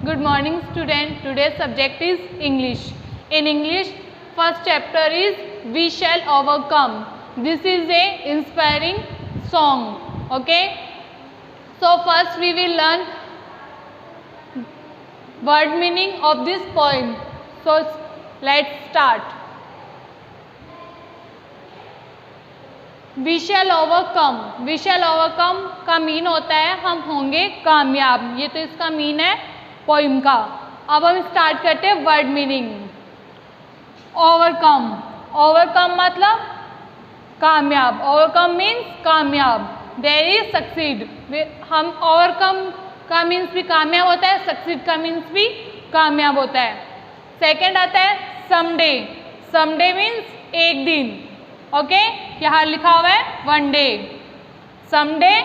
Good morning student. Today's subject is English. In English, first chapter is We Shall Overcome. This is a inspiring song. Okay. So first we will learn word meaning of this poem. So let's start. We shall overcome. We shall overcome का mean होता है हम होंगे कामयाब. ये तो इसका mean है पोइम का. अब हम स्टार्ट करते हैं वर्ड मीनिंग. ओवरकम. ओवरकम मतलब कामयाब. ओवरकम मीन्स कामयाब. There is succeed. हम ओवरकम का मीन्स भी कामयाब होता है, सक्सीड का मीन्स भी कामयाब होता है. सेकेंड आता है समडे. समडे मीन्स एक दिन. ओके यहाँ लिखा हुआ है one day. Someday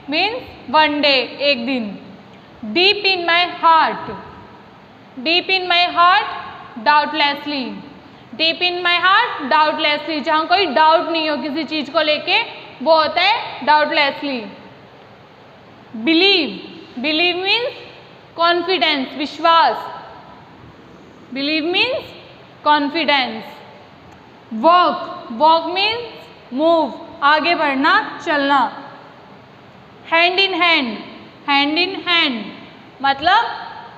means one day, एक दिन. Deep in my heart. Deep in my heart doubtlessly. Deep in my heart doubtlessly, जहाँ कोई डाउट नहीं हो किसी चीज को लेके, वो होता है doubtlessly. Believe. Believe means confidence, विश्वास. Believe means confidence. Walk. Walk means move, आगे बढ़ना, चलना. Hand in hand. Hand in hand मतलब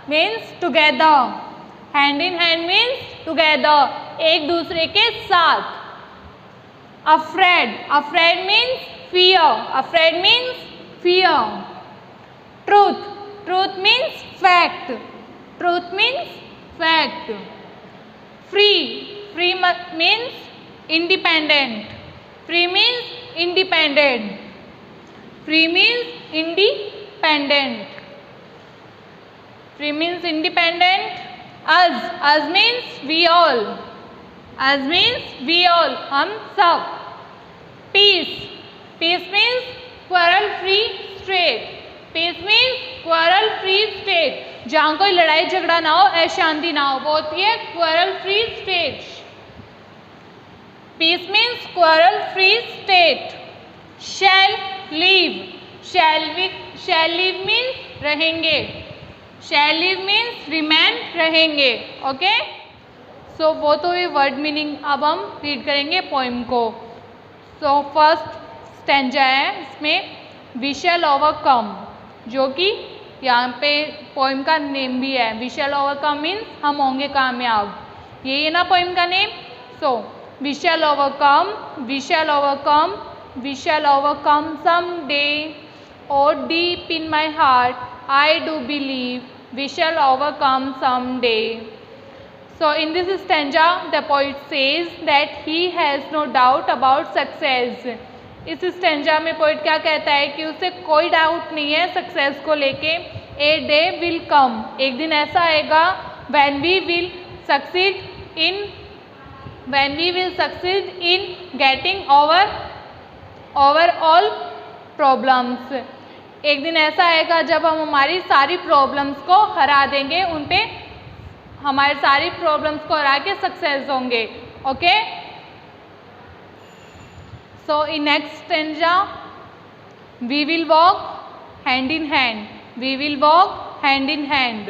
means together. Hand in hand means together, एक दूसरे के साथ. Afraid. Afraid means fear. Afraid means fear. Truth. Truth means fact. Truth means fact. Free. Free means independent. Free means independent. Free means independent. Free means independent. Us. Us means we all. Us means we all, हम सब. Peace. Peace means quarrel free state. Peace means quarrel free state, जहाँ कोई लड़ाई झगड़ा ना हो, अशांति ना हो, वो होती है quarrel free state. Peace means quarrel free state. Shall live. Shall live means रहेंगे. Shall live means remain, रहेंगे. ओके सो वो तो ये वर्ड मीनिंग. अब हम रीड करेंगे पोइम को. सो फर्स्ट स्टैंजा है, इसमें we shall overcome, जो कि यहाँ पे पोइम का नेम भी है. we shall overcome means हम होंगे कामयाब. ये ना पोइम का name. So we shall overcome, we shall overcome, we shall overcome someday. Oh, deep in my heart, I do believe we shall overcome someday. So, in this stanza, the poet says that he has no doubt about success. इस stanza में poet क्या कहता है कि उसे कोई doubt नहीं है सक्सेस को लेके. A day will come. एक दिन ऐसा आएगा when we will succeed in getting over all problems. एक दिन ऐसा आएगा जब हम हमारी सारी प्रॉब्लम्स को हरा देंगे, उन पे हमारी सारी प्रॉब्लम्स को हरा के सक्सेस होंगे. Okay so in next stanza, we will walk hand in hand. We will walk hand in hand.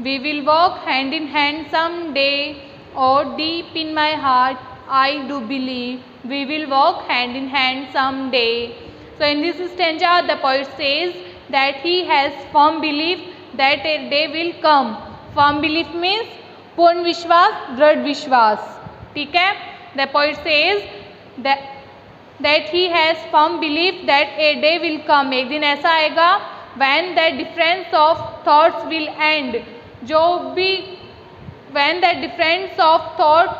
We will walk hand in hand someday. Oh, deep in my heart, I do believe we will walk hand in hand someday. So, in this stanza, the poet says that he has firm belief that a day will come. Firm belief means पूर्ण विश्वास, दृढ़ विश्वास. ठीक है. The poet says that he has firm belief that a day will come. एक दिन ऐसा आएगा when the difference of thoughts will end. जो भी when the difference of thoughts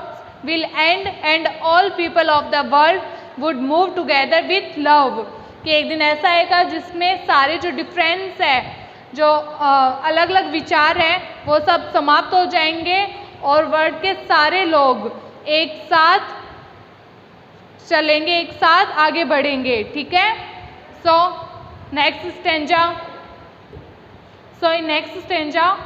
will end and all people of the world would move together with love. कि एक दिन ऐसा आएगा जिसमें सारे जो डिफरेंस है, जो अलग अलग विचार हैं, वो सब समाप्त हो जाएंगे और वर्ल्ड के सारे लोग एक साथ चलेंगे, एक साथ आगे बढ़ेंगे. ठीक है. So next stanza. So in next stanza,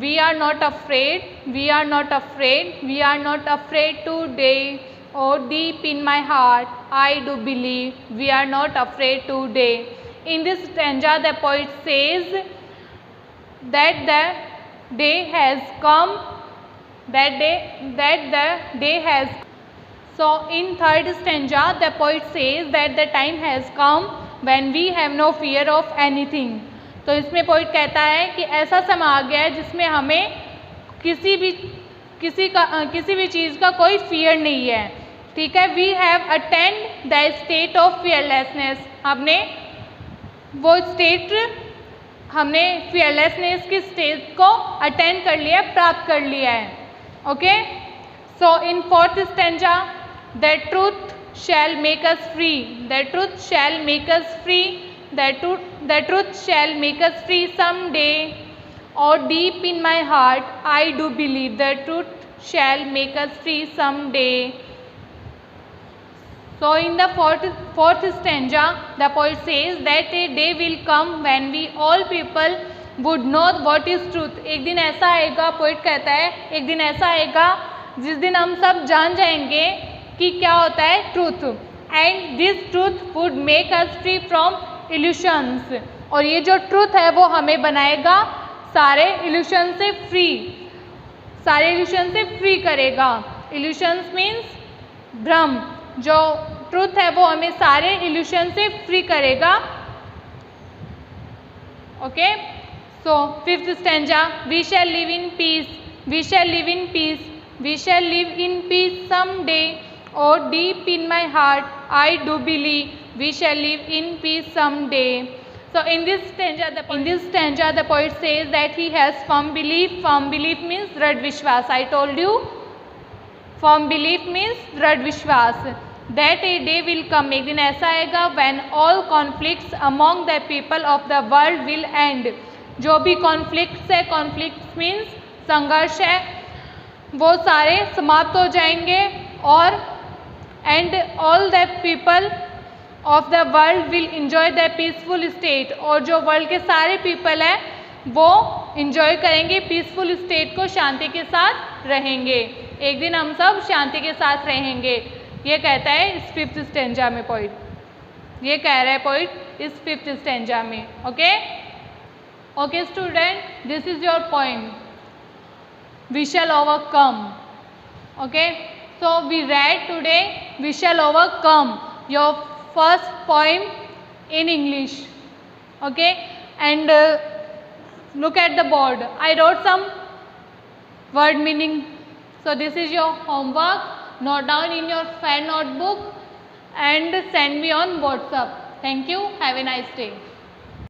we are not afraid, we are not afraid, we are not afraid today. Oh, deep in my heart, I do believe we are not afraid today. In this stanza, the poet says that day has come, that the day has. So in third stanza the poet says that the time has come when we have no fear of anything. तो इसमें poet कहता है कि ऐसा समय आ गया है जिसमें हमें किसी भी चीज़ का कोई फियर नहीं है, ठीक है। We have attend the state of fearlessness, हमने फियरलेसनेस की स्टेट को अटेंड कर लिया, प्राप्त कर लिया है। Okay, so in fourth stanza the truth shall make us free, the truth shall make us free, the truth shall make us free someday, or deep in my heart I do believe the truth shall make us free someday. So in the fourth stanza the poet says that a day will come when we all people would know what is truth. एक दिन ऐसा आएगा, poet कहता है एक दिन ऐसा आएगा जिस दिन हम सब जान जाएंगे कि क्या होता है truth, and this truth would make us free from illusions, और ये जो ट्रूथ है वो हमें बनाएगा सारे इल्यूशन से फ्री करेगा। इल्यूशंस मीन्स भ्रम, जो ट्रूथ है वो हमें सारे इल्यूशन से फ्री करेगा। Okay, so fifth stanza we shall live in peace, we shall live in peace, we shall live in peace someday, or deep in my heart I do believe we shall live in peace someday. So in this stanza the poet says that he has firm belief. Firm belief means दृढ़ विश्वास. I told you firm belief means दृढ़ विश्वास. That a day will come, एक दिन ऐसा आएगा when all conflicts among the people of the world will end. जो भी conflicts है, conflicts means संघर्ष है, वो सारे समाप्त हो जाएंगे, और and all the people of the world will enjoy the peaceful state, और जो वर्ल्ड के सारे पीपल हैं वो enjoy करेंगे पीसफुल स्टेट को, शांति के साथ रहेंगे। एक दिन हम सब शांति के साथ रहेंगे, ये कहता है इस फिफ्थ स्टेंजा में पोइट, ये कह रहा है पोइट इस फिफ्थ स्टेंजा में। Okay okay student, this is your poem we shall overcome. Okay, so we read today we shall overcome, your first poem in English. Okay, and look at the board, I wrote some word meaning, so this is your homework. Note down in your fair notebook and send me on WhatsApp. Thank you, have a nice day.